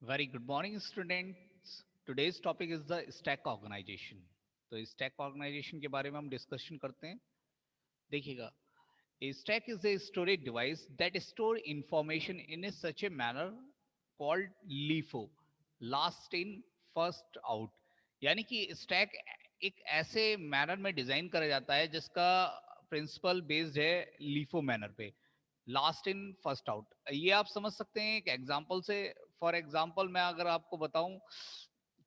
Very good morning, students. Today's topic is the stack organization. तो stack organization के बारे में हम डिस्कशन करते हैं. देखिएगा, a stack is a storage device that store information in a such a manner called LIFO, last in first out. यानी कि stack एक ऐसे मैनर में डिजाइन करा जाता है जिसका प्रिंसिपल बेस्ड है LIFO मैनर पे, लास्ट इन फर्स्ट आउट. ये आप समझ सकते हैं एक एग्जांपल से. फॉर एग्जांपल मैं अगर आपको बताऊं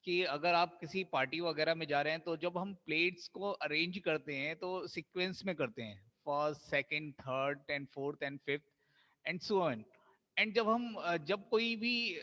कि अगर आप किसी पार्टी वगैरह में जा रहे हैं तो जब हम प्लेट्स को अरेंज करते हैं तो सीक्वेंस में करते हैं, first second third and fourth and fifth and so on. And जब कोई भी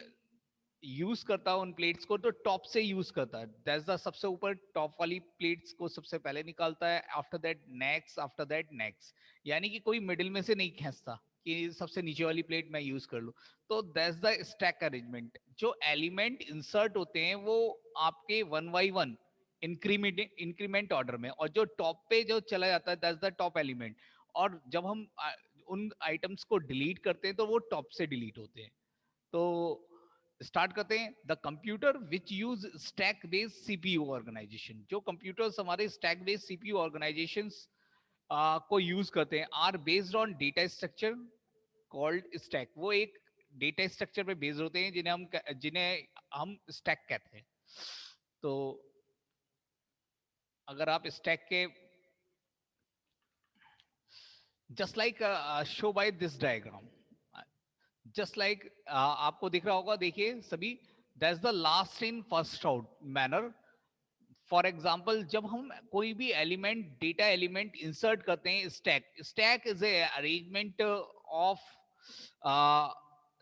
यूज करता है उन प्लेट्स को तो टॉप से यूज करता है. दैट्स द सबसे ऊपर टॉप वाली प्लेट्स को सबसे पहले निकालता है, after that next, after that next. यानी कि कोई मिडिल में से नहीं खींचता कि सबसे नीचे वाली प्लेट मैं यूज कर लूं. तो दैट्स द स्टैक अरेंजमेंट. जो एलिमेंट इंसर्ट होते हैं वो आपके one by one increment order में, और जो टॉप पे जो चला जाता है दैट्स द टॉप एलिमेंट. और जब हम उन आइटम्स को डिलीट करते हैं तो वो टॉप से डिलीट होते हैं. तो स्टार्ट करते हैं. The computer which use stack based CPU organisation. जो कंप्यूटर्स हमारे स्टैक बेस्ड सीपीयू ऑर्गेनाइजेशन को यूज करते हैं are based on data structure called stack. वो एक डेटा स्ट्रक्चर पे बेस्ड होते हैं जिन्हें हम स्टैक कहते हैं. तो अगर आप स्टैक के just like show by this diagram, just like आपको दिख रहा होगा, देखिए सभी. That's the last in first out manner. For example जब हम कोई भी एलिमेंट डेटा एलिमेंट इंसर्ट करते हैं, stack is a arrangement of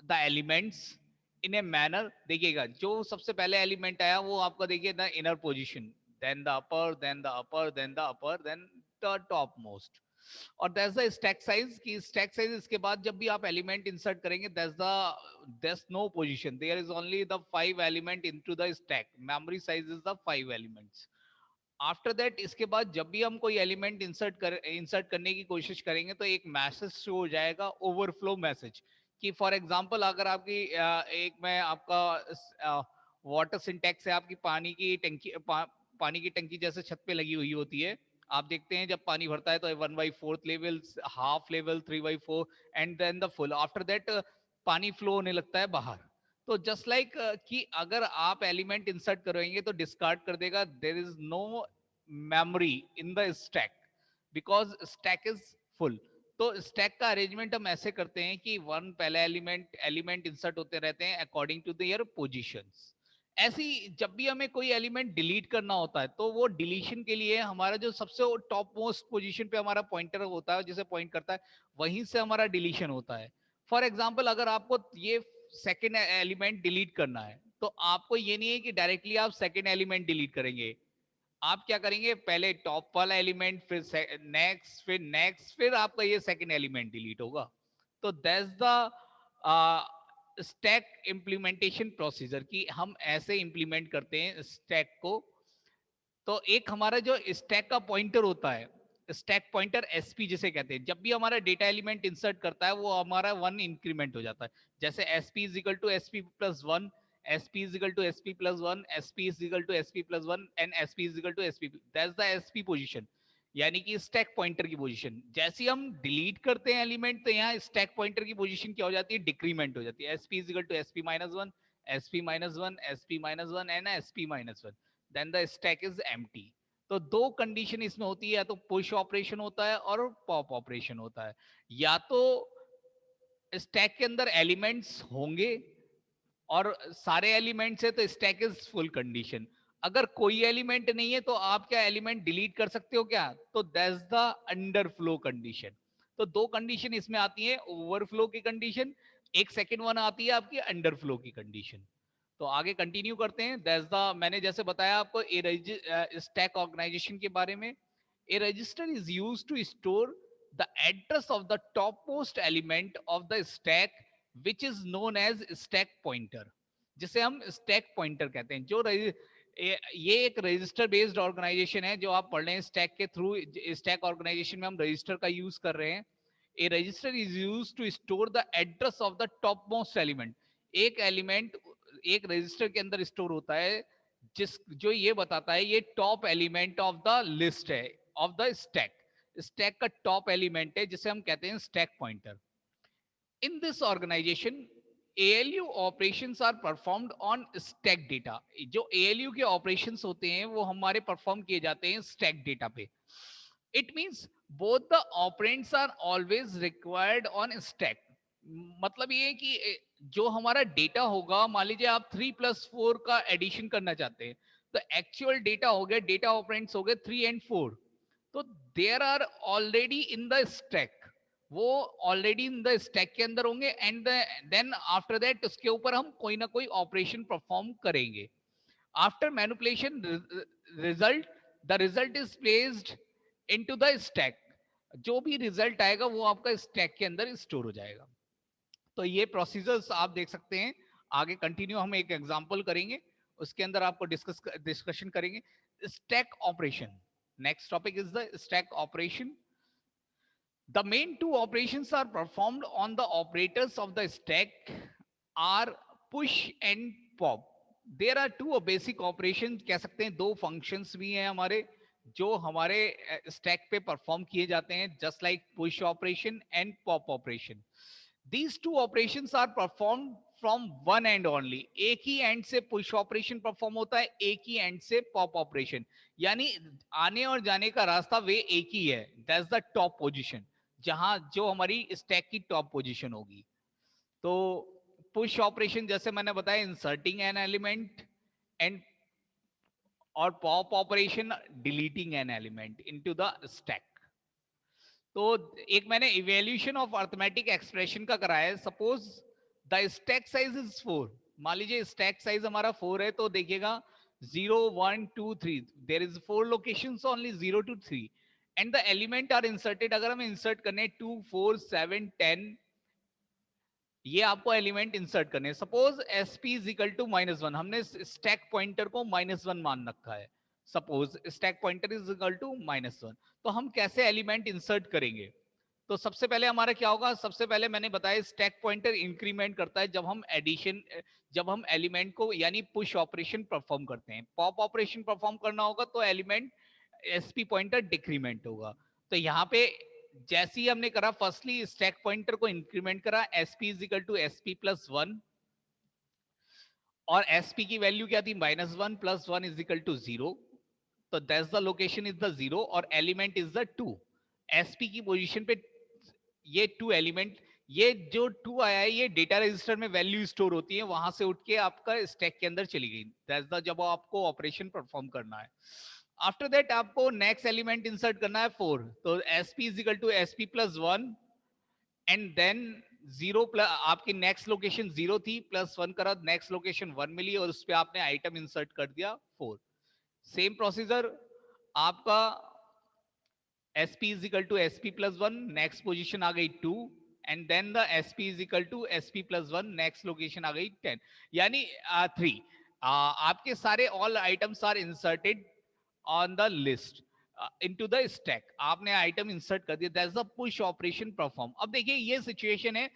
the elements in a manner. देखिएगा, जो सबसे पहले एलिमेंट आया वो आपका देखिए the inner position, then the upper, then the upper, then the upper, then the top most. और दैट्स द स्टैक साइज. की स्टैक साइज इसके बाद जब भी आप एलिमेंट इंसर्ट करेंगे there's no position, there is only the 5 element into the stack. memory size is the 5 elements. After that इसके बाद जब भी हम कोई एलिमेंट इंसर्ट करने की कोशिश करेंगे तो एक मैसेज शो हो जाएगा, ओवरफ्लो मैसेज. कि फॉर एग्जांपल अगर आपकी एक मैं आपका वाटर सिंटेक्स है, आपकी पानी की टंकी जैसे छत पे लगी हुई होती है. आप देखते हैं जब पानी भरता है तो 1/4 level, half level, 3/4 and then the full. After that पानी फ्लो होने लगता है बाहर. तो जस्ट लाइक कि अगर आप एलिमेंट इंसर्ट करेंगे तो डिस्कार्ड कर देगा. There is no memory in the stack because stack is full. तो स्टैक का अरेंजमेंट हम ऐसे करते हैं कि वन पहले एलिमेंट एलिमेंट इंसर्ट होते रहते हैं अकॉर्डिंग टू देयर पोजीशंस. ऐसी जब भी हमें कोई एलिमेंट डिलीट करना होता है तो वो डिलीशन के लिए हमारा जो सबसे टॉप मोस्ट पोजीशन पे हमारा पॉइंटर होता है जिसे पॉइंट करता है, वहीं से हमारा डिलीशन होता है. फॉर एग्जाम्पल अगर आपको ये सेकेंड एलिमेंट डिलीट करना है तो आपको ये नहीं है कि डायरेक्टली आप सेकेंड एलिमेंट डिलीट करेंगे. आप क्या करेंगे, पहले टॉप वाला एलिमेंट, फिर नेक्स्ट, फिर नेक्स्ट, फिर आपका ये सेकेंड एलिमेंट डिलीट होगा. तो that's the stack implementation procedure की हम ऐसे इंप्लीमेंट करते हैं स्टैक को. तो एक हमारा जो स्टैक का पॉइंटर होता है, स्टैक पॉइंटर एसपी जिसे कहते हैं, जब भी हमारा डेटा एलिमेंट इंसर्ट करता है वो हमारा वन इंक्रीमेंट हो जाता है. जैसे SP is equal to SP plus one, SP is equal to SP plus one, SP is equal to SP plus one and SP is equal to SP. That's the SP position, यानी कि stack pointer की position. जैसे हम delete करते हैं element तो यहाँ stack pointer की पोजीशन क्या हो जाती है, डिक्रीमेंट हो जाती है. SP is equal to SP minus one, SP minus one, SP minus one and SP minus one, then the stack is empty. तो दो कंडीशन इसमें होती है, या तो पुश ऑपरेशन होता है और पॉप ऑपरेशन होता है. या तो स्टैक के अंदर एलिमेंट्स होंगे और सारे एलिमेंट्स है तो स्टैक इज फुल कंडीशन. अगर कोई एलिमेंट नहीं है तो आप क्या एलिमेंट डिलीट कर सकते हो क्या, तो दैट्स द अंडरफ्लो कंडीशन. तो दो कंडीशन इसमें आती है, ओवरफ्लो की कंडीशन, एक सेकेंड वन आती है आपकी अंडरफ्लो की कंडीशन. तो आगे कंटिन्यू करते हैं. दैट्स द, मैंने जैसे बताया आपको स्टैक ऑर्गेनाइजेशन के बारे में. A register is used to store the address of the top most element of the stack which is known as stack pointer, जिसे हम स्टैक पॉइंटर कहते हैं. ये एक रजिस्टर बेस्ड ऑर्गेनाइजेशन है जो आप पढ़ रहे हैं स्टैक के थ्रू. स्टैक ऑर्गेनाइजेशन में हम रजिस्टर का यूज कर रहे हैं. A register is used to store the address of the top most element. एक एलिमेंट एक रजिस्टर के अंदर स्टोर होता है जिस जो ये बताता है ये top element of the list है, ऑफ द स्टैक। स्टैक का टॉप एलिमेंट है जिसे हम कहते हैं stack pointer. In this organization, ALU operations are performed on stack data। जो ALU के operations होते हैं वो हमारे perform किए जाते हैं stack data पे। It means both the operands are always required on stack। मतलब ये है कि जो हमारा डेटा होगा, मान लीजिए आप 3+4 का एडिशन करना चाहते हैं, तो एक्चुअल डेटा हो गया, डेटा ऑपरेंड्स हो गए 3 and 4, तो there are already in the stack, वो ऑलरेडी इन द स्टैक के अंदर होंगे। एंड देन आफ्टर दैट उसके ऊपर हम कोई ना कोई ऑपरेशन परफॉर्म करेंगे। After manipulation result, the result is placed into the stack. जो भी रिजल्ट आएगा वो आपका स्टैक के अंदर स्टोर हो जाएगा। तो ये प्रोसीजर्स आप देख सकते हैं। आगे कंटिन्यू हम एक एग्जांपल करेंगे, उसके अंदर आपको डिस्कशन करेंगे stack operation. Next topic is the stack operation. The main two operations are performed on the operators of the stack are push and pop। There are two basic operations, कह सकते हैं दो functions भी हैं हमारे जो हमारे stack पे perform किए जाते हैं, just like push operation and pop operation। These two operations are performed from one end only। एक ही end से push operation perform होता है, एक ही end से pop operation। यानी आने और जाने का रास्ता वे एक ही है। That's the top position, जहां जो हमारी स्टैक की टॉप पोजीशन होगी। तो पुश ऑपरेशन जैसे मैंने बताया, इंसर्टिंग एन एलिमेंट, एंड और pop operation deleting an element into the stack. तो एक मैंने इवेल्यूशन ऑफ अर्थमेटिक एक्सप्रेशन का कराया है। Suppose the stack size is 4। मान लीजिए स्टैक साइज हमारा 4 है, तो देखिएगा 0 1 2 3, there is 4 locations only 0 to 3, and the element are inserted. अगर हमें इंसर्ट करने 2 4 7 10, ये आपको एलिमेंट इंसर्ट करने। Suppose SP is equal to -1, हमने स्टैक पॉइंटर को -1 मान रखा है। Suppose stack pointer is equal to -1, तो हम कैसे एलिमेंट इंसर्ट करेंगे? तो सबसे पहले हमारा क्या होगा, सबसे पहले मैंने बताया स्टैक पॉइंटर इंक्रीमेंट करता है जब हम एडिशन, जब हम एलिमेंट को यानी पुश ऑपरेशन परफॉर्म करते हैं। पॉप ऑपरेशन परफॉर्म करना होगा तो एलिमेंट एसपी पॉइंटर डिक्रीमेंट होगा। तो यहाँ पे जैसे ही हमने करा, फर्स्टली स्टैक पॉइंटर को इंक्रीमेंट करा, SP is equal to SP plus 1, और एसपी की वैल्यू क्या थी, -1 + 1 इज इक्वल टू 0। तो that's the location is the 0 और एलिमेंट इज द 2। एसपी की पोजीशन पे ये 2 एलिमेंट, ये जो 2 आया है ये डेटा रजिस्टर में वैल्यू स्टोर होती है, वहां से उठ के आपका स्टैक के अंदर चली गई। दैट्स द जब आपको ऑपरेशन परफॉर्म करना है। आफ्टर दैट आपको नेक्स्ट एलिमेंट इंसर्ट करना है 4। तो SP is equal to SP plus 1, and then 0 plus आपकी नेक्स्ट लोकेशन 0 थी, +1 करा, नेक्स्ट लोकेशन 1 मिली और उस पर आपने आइटम इंसर्ट कर दिया 4। सेम प्रोसीजर आपका SP is equal to SP plus 1, next position आ गई 2, and then the SP is equal to SP plus 1, next location आ गई 10, यानी 3। आपके सारे all items are inserted on the list into the stack. आपने item insert कर दिया, that's the push operation perform. अब देखिए ये सिचुएशन है।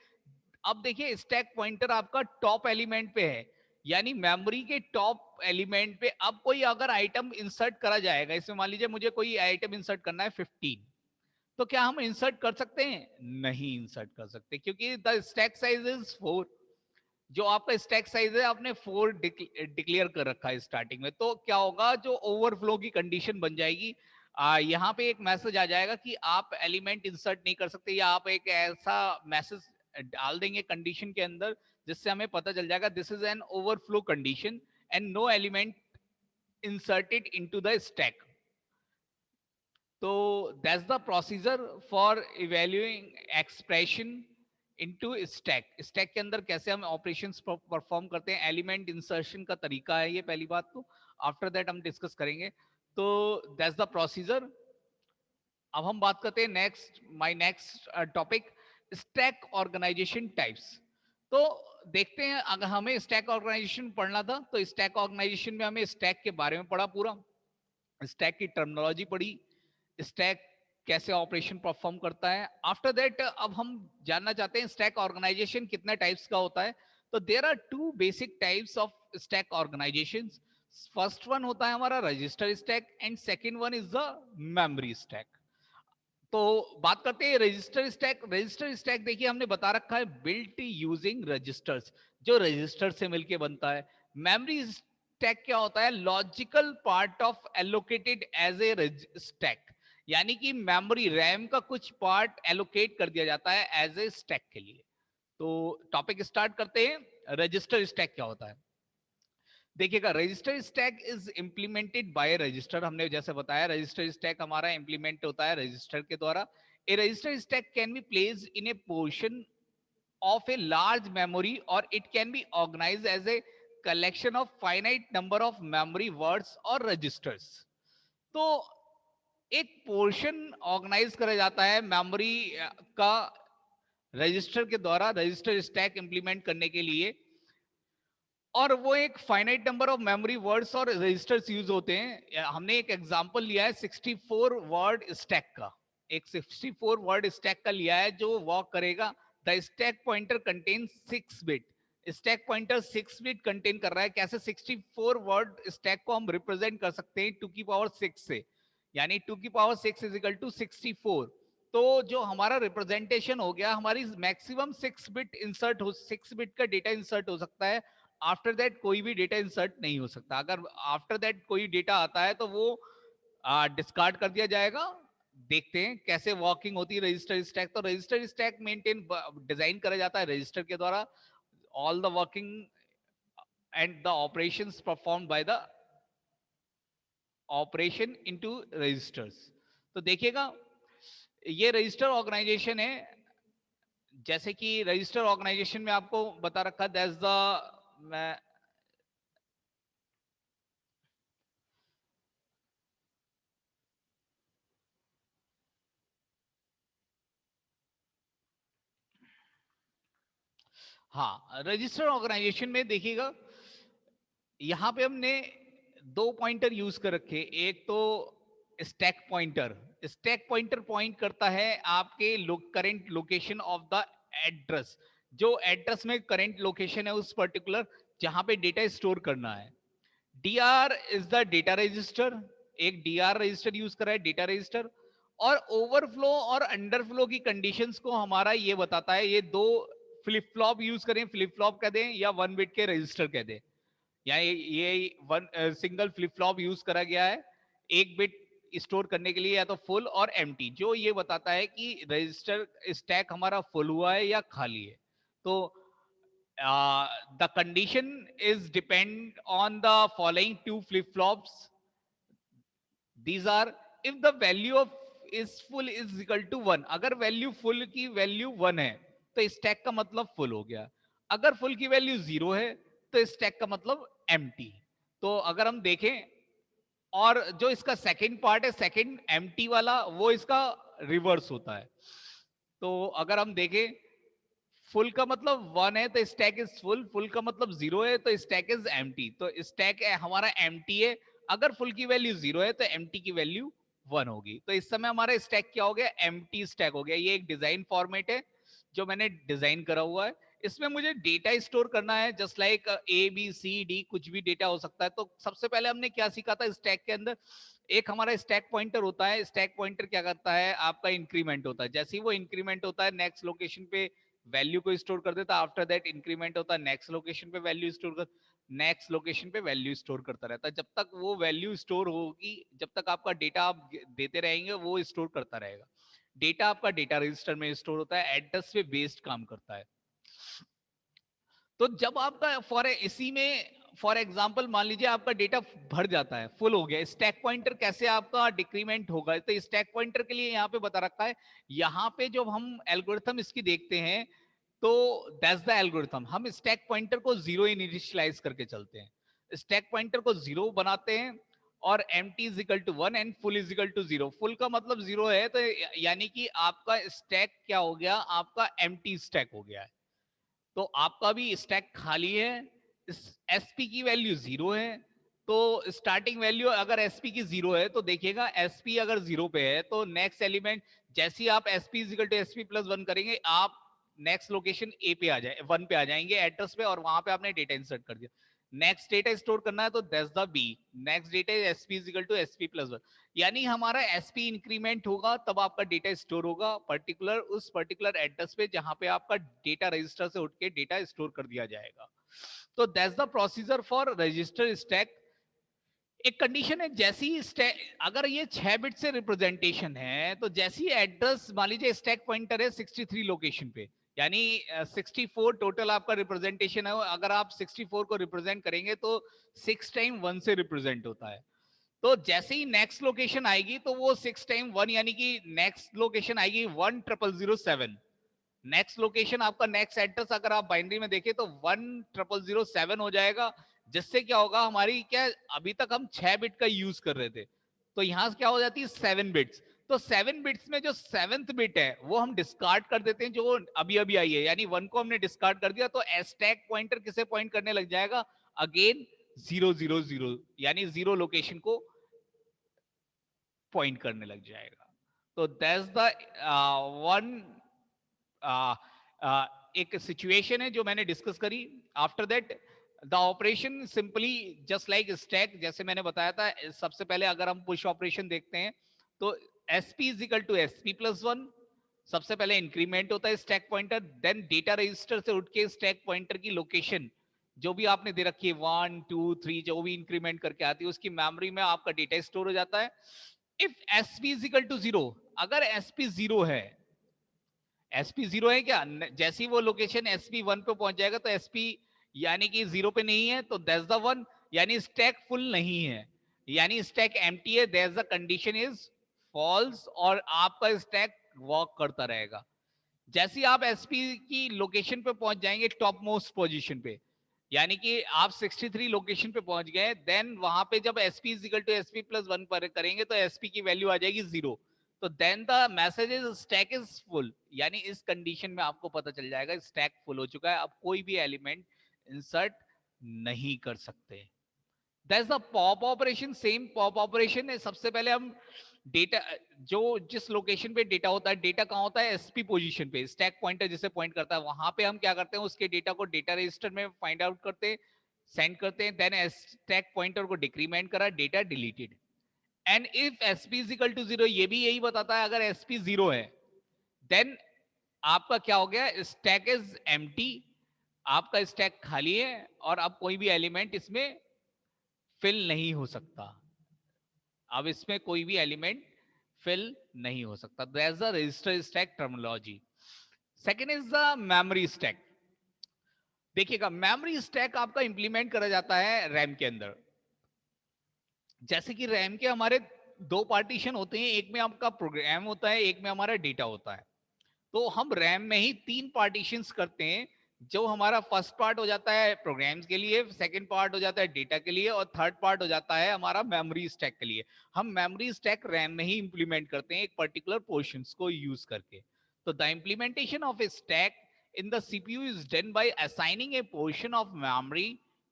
अब देखिए स्टैक पॉइंटर आपका टॉप एलिमेंट पे है, यानी मेमोरी के टॉप एलिमेंट पे अब कोई अगर आइटम इंसर्ट करा जाएगा, इसमें मान लीजिए मुझे कोई आइटम इंसर्ट करना है 15, तो क्या हम इंसर्ट कर सकते हैं? नहीं इंसर्ट कर सकते, क्योंकि द स्टैक साइज इज 4। जो आपका स्टैक साइज है आपने 4 डिक्लेयर कर रखा है स्टार्टिंग में, तो क्या होगा, जो ओवरफ्लो की कंडीशन बन जाएगी। यहाँ पे एक मैसेज आ जाएगा कि आप एलिमेंट इंसर्ट नहीं कर सकते, या आप एक ऐसा मैसेज डाल देंगे कंडीशन के अंदर जिससे हमें पता चल जाएगा this is an overflow condition and no element inserted into the stack. तो that's the procedure for evaluating expression into stack. Stack के अंदर कैसे हम ऑपरेशंस परफॉर्म करते हैं, एलिमेंट इंसर्शन का तरीका है ये, पहली बात तो। आफ्टर दैट हम डिस्कस करेंगे। तो दैट्स द प्रोसीजर। अब हम बात करते हैं next, my next topic, stack organization types. तो देखते हैं, अगर हमें स्टैक ऑर्गेनाइजेशन पढ़ना था तो स्टैक ऑर्गेनाइजेशन में हमें स्टैक के बारे में पढ़ा, पूरा स्टैक की टर्मिनोलॉजी पढ़ी, स्टैक कैसे ऑपरेशन परफॉर्म करता है। आफ्टर दैट अब हम जानना चाहते हैं स्टैक ऑर्गेनाइजेशन कितने टाइप्स का होता है। तो there are two basic types of stack organization. First one होता है हमारा register stack and second one is the memory stack. तो बात करते हैं रजिस्टर स्टैक. रजिस्टर स्टैक देखिए हमने बता रखा है बिल्ट यूजिंग रजिस्टर्स, जो रजिस्टर से मिलके बनता है. मेमोरी स्टैक क्या होता है? Logical part of allocated as a stack, यानी कि मेमोरी रैम का कुछ पार्ट एलोकेट कर दिया जाता है एज ए स्टैक के लिए. तो टॉपिक स्टार्ट करते हैं. रजिस्टर स्टैक क्या होता है? देखिएगा, register stack is implemented by register. हमने जैसे बताया रजिस्टर स्टैक हमारा इंप्लीमेंट होता है रजिस्टर के द्वारा. A register stack can be placed in a portion of a large memory or it can be organized as a collection of finite number of memory words or registers. तो एक portion organise करा जाता है memory का register के द्वारा register stack implement करने के लिए, और वो एक finite number of memory words और रजिस्टर्स यूज होते हैं. हमने एक एग्जांपल लिया है 64 वर्ड स्टैक का. एक 64 वर्ड स्टैक का लिया है जो वर्क करेगा. The stack pointer contains 6 bit. Stack pointer 6 bit contain कर रहा है. कैसे? 64 वर्ड स्टैक को हम रिप्रेजेंट कर सकते हैं 2 की पावर 6 से, यानी 2 की पावर 6 इज इक्वल टू 64. तो जो हमारा रिप्रेजेंटेशन हो गया, हमारी मैक्सिमम 6 बिट इंसर्ट हो, 6 बिट का डेटा इंसर्ट हो सकता है. आफ्टर दैट कोई भी डेटा इंसर्ट नहीं हो सकता. अगर आफ्टर दैट कोई डेटा आता है तो वो डिस्कार्ड कर दिया जाएगा. देखते हैं कैसे वर्किंग होती है रजिस्टर स्टैक. तो रजिस्टर स्टैक मेंटेन डिजाइन करा जाता है रजिस्टर के द्वारा. All the working and the operations performed by the operation into registers. तो देखिएगा, ये रजिस्टर ऑर्गेनाइजेशन है. जैसे कि रजिस्टर ऑर्गेनाइजेशन में आपको बता रखा दैट्स द हाँ, रजिस्टर ऑर्गेनाइजेशन में देखिएगा, यहां पे हमने दो पॉइंटर यूज कर रखे. एक तो stack pointer. Stack pointer point करता है आपके current location of the address. जो एड्रेस में करंट लोकेशन है उस पर्टिकुलर जहां पे डेटा स्टोर करना है. DR is the data register. एक डीआर रजिस्टर यूज कर रहा है, डेटा रजिस्टर. और ओवरफ्लो और अंडरफ्लो की कंडीशंस को हमारा ये बताता है. ये दो फ्लिप फ्लॉप यूज करें, फ्लिप फ्लॉप कह दें या 1 बिट के रजिस्टर कह दें, या ये one single flip flop use करा गया है 1 बिट स्टोर करने के लिए, या तो फुल और एम्प्टी, जो ये बताता है कि रजिस्टर स्टैक हमारा फुल हुआ है या खाली है. तो the condition is depend on the following two flip flops. These are, if the value of is full is equal to 1. अगर वैल्यू फुल की वैल्यू 1 है तो स्टैक का मतलब फुल हो गया. अगर फुल की वैल्यू 0 है तो स्टैक का मतलब एम्प्टी. तो अगर हम देखें, और जो इसका सेकंड पार्ट है, सेकंड एम्प्टी वाला, वो इसका रिवर्स होता है. तो अगर हम देखें, फुल का मतलब 1 है तो स्टैक इज फुल, फुल का मतलब 0 है तो स्टैक इज एम्प्टी. तो स्टैक है हमारा एम्प्टी है. अगर फुल की वैल्यू 0 है तो एम्प्टी की वैल्यू 1 होगी. तो इस समय हमारा स्टैक क्या हो गया? एम्प्टी स्टैक हो गया. ये एक डिजाइन फॉर्मेट है जो मैंने डिजाइन करा हुआ है. इसमें मुझे डेटा स्टोर करना है, just like A B C D, कुछ भी डेटा हो सकता है. तो सबसे पहले हमने क्या सीखा था स्टैक के अंदर? एक हमारा स्टैक पॉइंटर होता है. स्टैक पॉइंटर क्या करता है? आपका इंक्रीमेंट होता है. जैसे ही वो इंक्रीमेंट होता है नेक्स्ट लोकेशन पे वैल्यू को स्टोर कर देता. आफ्टर दैट इंक्रीमेंट होता है नेक्स्ट लोकेशन पे वैल्यू स्टोर कर, नेक्स्ट लोकेशन पे वैल्यू स्टोर करता रहता है. जब तक वो वैल्यू स्टोर होगी, जब तक आपका डेटा आप देते रहेंगे, वो स्टोर करता रहेगा. डेटा आपका डेटा रजिस्टर में स्टोर होता है, एड्रेस पे बेस्ड काम करता है. तो जब आपका इसी में फॉर एग्जाम्पल मान लीजिए आपका डेटा भर जाता है, फुल हो गया, स्टैक पॉइंटर कैसे आपका डिक्रीमेंट होगा? तो स्टैक पॉइंटर के लिए यहाँ पे बता रखा है. यहाँ पे जब हम एल्गोरिथम इसकी देखते हैं तो दैट्स द एल्गोरिथम. हम स्टैक पॉइंटर को 0 इनिशियलाइज करके चलते हैं. स्टैक पॉइंटर को 0 बनाते हैं और empty is equal to 1 and full is equal to 0. Full का मतलब 0 है तो यानी कि आपका स्टैक क्या हो गया? आपका एम्प्टी स्टैक हो गया है. तो आपका भी स्टैक खाली है. एसपी की वैल्यू 0 है. तो स्टार्टिंग वैल्यू अगर एसपी की 0 है तो देखिएगा एसपी अगर 0 पे है तो नेक्स्ट एलिमेंट, जैसे ही आप SP equal to SP plus 1 करेंगे, आप नेक्स्ट लोकेशन ए पे आ जाए, 1 पे आ जाएंगे एड्रेस पे, और वहां पे आपने डेटा इंसर्ट कर दिया। नेक्स्ट डेटा स्टोर करना है तो that's the B, next data SP is equal to SP plus 1, यानी हमारा एसपी इंक्रीमेंट होगा तब आपका डेटा स्टोर होगा पर्टिकुलर उस पर्टिकुलर एड्रेस पे जहां पे आपका डेटा रजिस्टर से उठ के डेटा स्टोर कर दिया जाएगा। तो that's the procedure for register stack. एक कंडीशन है, जैसी अगर ये 6 बिट से रिप्रेजेंटेशन है तो जैसी एड्रेस मान लीजिए स्टैक पॉइंटर है 63 लोकेशन पे, यानी 64 टोटल आपका रिप्रेजेंटेशन है, अगर आप 64 को रिप्रेजेंट करेंगे तो 6 टाइम 1 से रिप्रेजेंट होता है। तो जैसे ही नेक्स्ट लोकेशन आएगी तो वो 6 टाइम 1 यानी कि नेक्स्ट लोकेशन आएगी 10007। नेक्स्ट लोकेशन आपका नेक्स्ट एड्रेस अगर आप बाइनरी में देखें तो 10007 हो जाएगा, जिससे क्या होगा हमारी क्या, अभी तक हम 6 बिट का यूज कर रहे थे, तो यहां से क्या हो जाती है 7 बिट्स। तो 7 बिट्स में जो 7th बिट है वो हम डिस्कार्ड कर देते हैं, जो अभी अभी आई है, यानी 1 को हमने डिस्कार्ड कर दिया, तो स्टैक पॉइंटर किसे पॉइंट करने लग जाएगा, अगेन 000, यानी 0 लोकेशन को पॉइंट करने लग जाएगा। तो दैट्स द वन एक सिचुएशन है जो मैंने डिस्कस करी। After that the operation simply just like stack, जैसे मैंने बताया था, सबसे पहले अगर हम पुश ऑपरेशन देखते हैं तो SP is equal to SP plus 1, सबसे पहले इंक्रीमेंट होता है stack pointer, then data register से उठ के स्टैक पॉइंटर की लोकेशन जो भी आपने दे रखी है 1 2 3 जो भी इंक्रीमेंट करके आती है उसकी मेमोरी में आपका डेटा स्टोर हो जाता है। If SP is equal to 0, अगर एसपी 0 है, एसपी 0 है क्या, जैसी वो लोकेशन एसपी 1 पे पहुंच जाएगा तो एसपी यानी कि 0 पे नहीं है तो दैट्स द 1, यानी स्टैक फुल नहीं है, यानी स्टैक एम्प्टी है, that's the condition is false, और आपका स्टैक वर्क करता रहेगा। जैसे ही आप एसपी की लोकेशन पे पहुंच जाएंगे टॉप मोस्ट पोजीशन पे, यानी कि आप 63 लोकेशन पे पहुंच गए, देन वहां पे जब SP is equal to SP plus 1 पर करेंगे तो एसपी की वैल्यू आ जाएगी 0, तो then the message is stack is full, यानी इस कंडीशन में आपको पता चल जाएगा स्टैक फुल हो चुका है, अब कोई भी एलिमेंट इंसर्ट नहीं कर सकते। That's the pop operation. Same pop operation है, सबसे पहले हम डेटा जो जिस लोकेशन पे डेटा होता है, डेटा कहाँ होता है एसपी पोजीशन पे, स्टैक पॉइंटर जिसे पॉइंट करता है वहां पे हम क्या करते हैं उसके डेटा को डेटा रजिस्टर में फाइंड आउट करते हैं, सेंड करते हैं, देन स्टैक पॉइंटर को डिक्रीमेंट करा, data deleted. And if SP is equal to 0, ये भी यही बताता है, अगर एसपी 0 है देन आपका क्या हो गया, स्टैक इज एम्प्टी, आपका स्टैक खाली है और अब कोई भी एलिमेंट इसमें फिल नहीं हो सकता, अब इसमें कोई भी एलिमेंट फिल नहीं हो सकता। That's the register stack terminology. Second is the memory stack. देखिएगा मेमोरी स्टैक आपका इंप्लीमेंट करा जाता है रैम के अंदर। जैसे कि रैम के हमारे 2 पार्टीशन होते हैं, एक में आपका प्रोग्राम होता है, एक में हमारा डेटा होता है। तो हम रैम में ही 3 पार्टीशंस करते हैं, जो हमारा फर्स्ट पार्ट हो जाता है प्रोग्राम्स के लिए, सेकंड पार्ट हो जाता है डेटा के लिए, और थर्ड पार्ट हो जाता है हमारा मेमोरी स्टैक के लिए। हम मेमोरी स्टैक रैम में ही इंप्लीमेंट करते हैं एक पर्टिकुलर पोर्शंस को यूज करके। तो the implementation of A stack in the CPU is done by assigning a portion of memory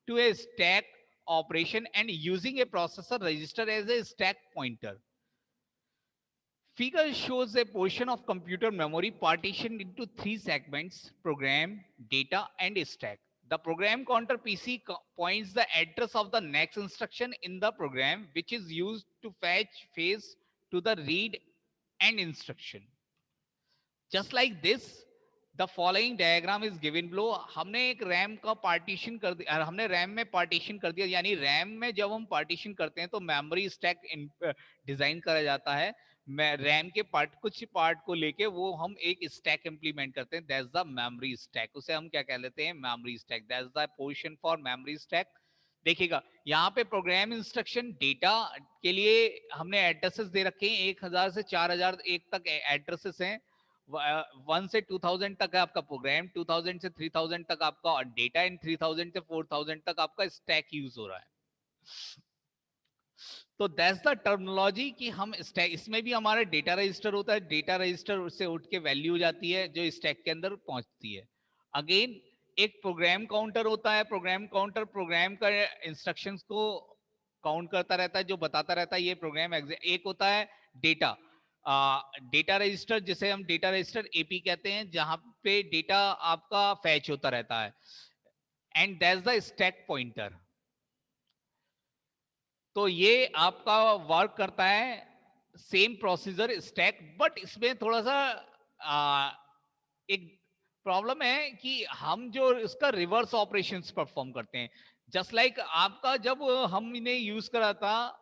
to a stack operation and using a processor register as a stack pointer. Figure shows a portion of computer memory partitioned into 3 segments: program, data, and stack. The program counter PC points the address of the next instruction in the program, which is used to fetch phase to the read and instruction. Just like this, the following diagram is given below. हमने एक RAM का partition कर दिया, हमने RAM में partition कर दिया, यानी रैम में जब हम पार्टीशन करते हैं तो मेमोरी स्टैक डिजाइन करा जाता है। रैम के पार्ट कुछ पार्ट को लेके वो हम एक स्टैक इंप्लीमेंट करते हैं, दैट्स द मेमोरी स्टैक। उसे हम क्या कह लेते हैं, memory stack. That's the portion for memory stack. देखिएगा यहाँ पे प्रोग्राम इंस्ट्रक्शन डेटा के लिए हमने एड्रेसेस दे रखे हैं, 1000 से 4001 तक एड्रेसेस हैं। 1 से 2000 तक है आपका प्रोग्राम, 2000 से 3000 तक आपका डेटा, एंड 3000 से 4000 तक आपका स्टैक यूज हो रहा है। तो दैट्स द टर्मिनोलॉजी कि हम स्टैक, इसमें भी हमारा डेटा रजिस्टर होता है, डेटा रजिस्टर से उठ के वैल्यू जाती है जो स्टैक के अंदर पहुंचती है। अगेन एक प्रोग्राम काउंटर होता है, प्रोग्राम काउंटर प्रोग्राम का इंस्ट्रक्शंस को काउंट करता रहता है, जो बताता रहता है ये प्रोग्राम एक होता है डेटा, डेटा रजिस्टर जिसे हम डेटा रजिस्टर एपी कहते हैं, जहां पे डेटा आपका फैच होता रहता है, and that's the stack pointer. तो ये आपका वर्क करता है सेम प्रोसीजर स्टैक, बट इसमें थोड़ा सा एक प्रॉब्लम है कि हम जो इसका रिवर्स ऑपरेशंस परफॉर्म करते हैं। जस्ट लाइक आपका जब हम इन्हें यूज करा था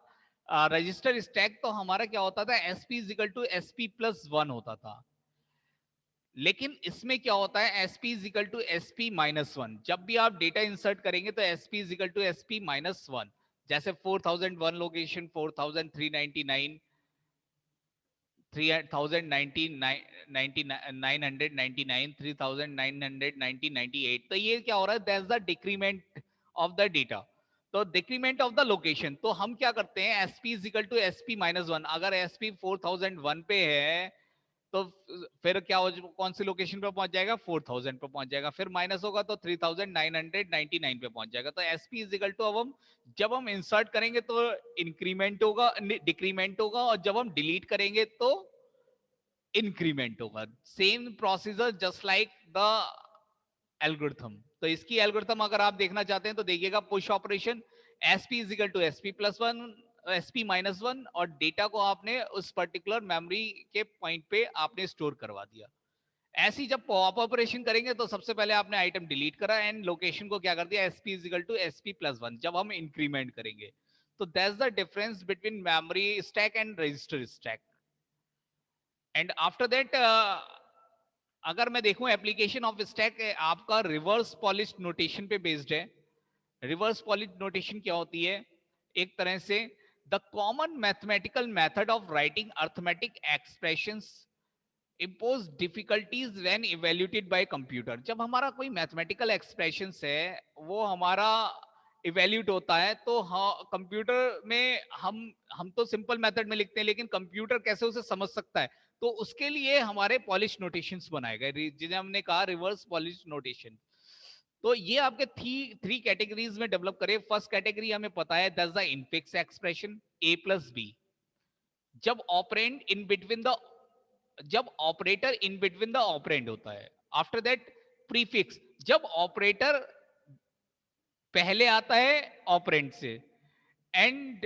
रजिस्टर स्टैक, तो हमारा क्या होता था, SP is equal to SP plus one होता था। लेकिन इसमें क्या होता है, SP is equal to SP minus one. जब भी आप डेटा इंसर्ट करेंगे तो SP is equal to SP minus one. जैसे 4001 लोकेशन, 4399, 3999, 3999, तो ये क्या हो रहा है, that's the decrement of the data. तो डिक्रीमेंट ऑफ द लोकेशन, तो हम क्या करते हैं, SP is equal to SP minus one. अगर एसपी 4001 पे है तो फिर क्या हो, कौन सी लोकेशन पे पहुंच जाएगा, 4000 पे पहुंच जाएगा। फिर माइनस होगा तो 3999 पे पहुंच जाएगा। तो एसपी इज इक्वल टू, अब हम जब हम इंसर्ट करेंगे तो इंक्रीमेंट होगा, डिक्रीमेंट होगा, और जब हम डिलीट करेंगे तो इंक्रीमेंट होगा। Same procedure just like the algorithm. तो इसकी एल्गोरिथम अगर आप देखना चाहते हैं तो देखिएगा, push operation, SP is equal to SP plus one, SP minus one, और डेटा को आपने उस पर्टिकुलर मेमोरी के पॉइंट पे आपने स्टोर करवा दिया। ऐसी जब पॉप ऑपरेशन करेंगे तो सबसे पहले आपने आइटम डिलीट करा एंड लोकेशन को क्या कर दिया, SP is equal to SP plus one, जब हम इंक्रीमेंट करेंगे। तो that's the difference between memory stack and register stack. And after that अगर मैं देखूं एप्लीकेशन ऑफ स्टैक, आपका रिवर्स पॉलिश नोटेशन पे बेस्ड है। रिवर्स पॉलिश नोटेशन क्या होती है, एक तरह से the common mathematical method of writing arithmetic expressions impose difficulties when evaluated by computer। जब हमारा कोई मैथमेटिकल एक्सप्रेशन है वो हमारा इवेल्यूट होता है, तो हाँ, कंप्यूटर में हम तो सिंपल मेथड में लिखते हैं, लेकिन कंप्यूटर कैसे उसे समझ सकता है, तो उसके लिए हमारे पॉलिश नोटेशंस बनाए गए, जिन्हें हमने कहा रिवर्स पॉलिश नोटेशन। तो ये आपके थ्री कैटेगरीज में डेवलप करे। फर्स्ट कैटेगरी हमें पता है, that's the infix expression, A plus B. जब ऑपरेंड इन बिटवीन द, जब operator in between the operand होता है। आफ्टर दैट प्रीफिक्स, जब ऑपरेटर पहले आता है ऑपरेंड से। And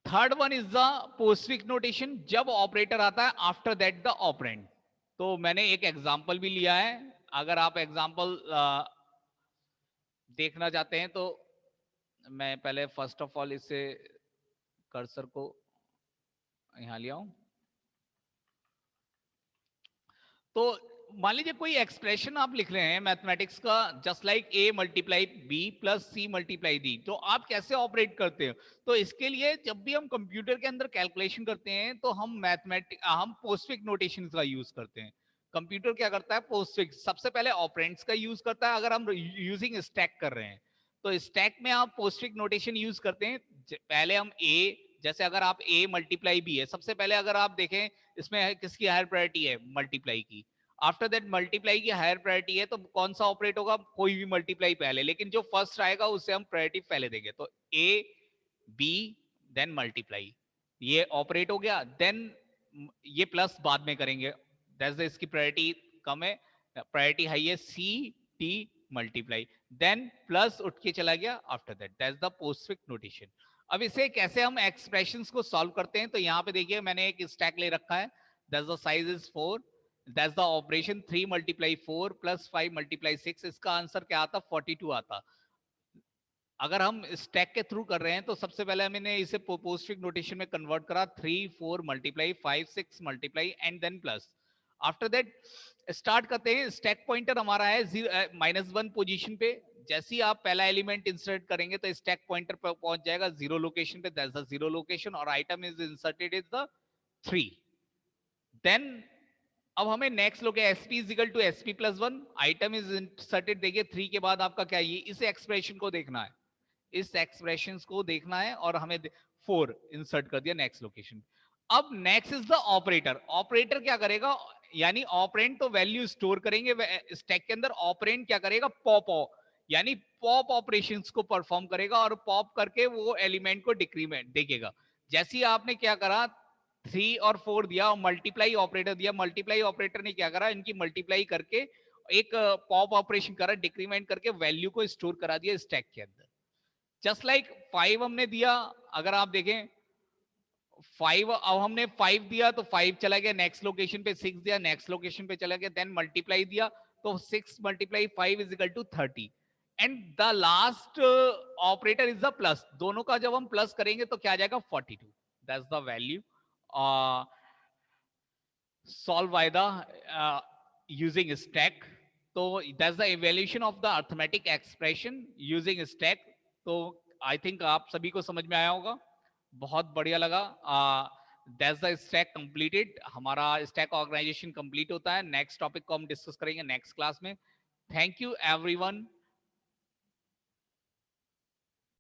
third one is the postfix notation, जब ऑपरेटर आता है आफ्टर दैट द ऑपरेंड। तो मैंने एक एग्जांपल भी लिया है, अगर आप एग्जांपल देखना चाहते हैं तो मैं पहले फर्स्ट ऑफ ऑल इसे कर्सर को यहां लिया हूं। तो मान लीजिए कोई एक्सप्रेशन आप लिख रहे हैं मैथमेटिक्स का, just like A multiply B plus C multiply D, तो आप कैसे ऑपरेट करते हो। तो इसके लिए जब भी हम कंप्यूटर के अंदर कैलकुलेशन करते हैं तो हम पोस्टफिक्स नोटेशन का यूज करते हैं। कंप्यूटर क्या करता है, पोस्टफिक्स सबसे पहले ऑपरेंड्स का यूज करता है अगर हम यूजिंग स्टैक कर रहे हैं। तो स्टैक में आप पोस्टफिक्स नोटेशन यूज करते हैं। पहले हम ए, जैसे अगर आप ए मल्टीप्लाई बी है, सबसे पहले अगर आप देखें इसमें किसकी हायर प्रायोरिटी है, मल्टीप्लाई की। आफ्टर दैट मल्टीप्लाई की हायर प्रायोरिटी है, तो कौन सा ऑपरेट होगा, कोई भी मल्टीप्लाई पहले, लेकिन जो फर्स्ट आएगा उससे हम प्रायोरिटी पहले देंगे। तो ए बी देन मल्टीप्लाई, ये ऑपरेट हो गया। देन ये प्लस बाद में करेंगे, दैट्स इसकी प्रायोरिटी कम है, प्रायोरिटी हाई है, C T multiply, then plus उठ के चला गया after that, that's the postfix notation. अब इसे कैसे हम एक्सप्रेशंस को सॉल्व करते हैं, तो यहाँ पे देखिए मैंने एक स्टैक ले रखा है, that's the size is 4, that's the operation 3 multiply 4 plus 5 multiply 6, इसका आंसर क्या आता, 42 आता। अगर हम स्टैक के थ्रू कर रहे हैं तो सबसे पहले मैंने इसे पोस्टफिक्स नोटेशन में कन्वर्ट करा, 3 4 multiply 5 6 multiply and then plus. After that start करते हैं। स्टैक पॉइंटर हमारा है -1 पोजीशन पे। जैसे ही आप पहला एलिमेंट इंसर्ट करेंगे तो स्टैक पॉइंटर पर पहुंच जाएगा 0 लोकेशन पे, दैट्स द 0 लोकेशन, और item is inserted is the 3। Then अब हमें नेक्स्ट लोग SP is equal to SP plus one, item is inserted, देखिए 3 के बाद आपका क्या, ये इस एक्सप्रेशन को देखना है, इस एक्सप्रेशन को देखना है, और हमें 4 इंसर्ट कर दिया नेक्स्ट लोकेशन। अब next is the operator. Operator क्या करेगा, यानी ऑपरेंड तो वैल्यू स्टोर करेंगे स्टैक के अंदर, ऑपरेंड क्या करेगा, पॉप, यानी पॉप ऑपरेशंस को परफॉर्म करेगा, और पॉप करके वो एलिमेंट को डिक्रीमेंट देखेगा। जैसे ही आपने क्या करा, 3 और 4 दिया और मल्टीप्लाई ऑपरेटर दिया। मल्टीप्लाई ऑपरेटर ने क्या करा, इनकी मल्टीप्लाई करके एक पॉप ऑपरेशन करा, डिक्रीमेंट करके वैल्यू को स्टोर करा दिया स्टैक के अंदर। जस्ट लाइक 5 हमने दिया, अगर आप देखें 5, अब हमने 5 दिया तो 5 चला गया नेक्स्ट लोकेशन पे, 6 दिया नेक्स्ट लोकेशन पे चला गया, देन मल्टीप्लाई दिया तो 6 multiply 5 is equal to 30 and the last operator is the plus. दोनों का जब हम प्लस करेंगे तो क्या आ जाएगा 42। That's the value solved by the using stack. तो that's the evaluation of the arithmetic expression using stack. तो आई थिंक आप सभी को समझ में आया होगा, बहुत बढ़िया लगा। that's the stack completed, हमारा stack organization complete होता है। नेक्स्ट टॉपिक को हम डिस्कस करेंगे नेक्स्ट क्लास में। Thank you everyone.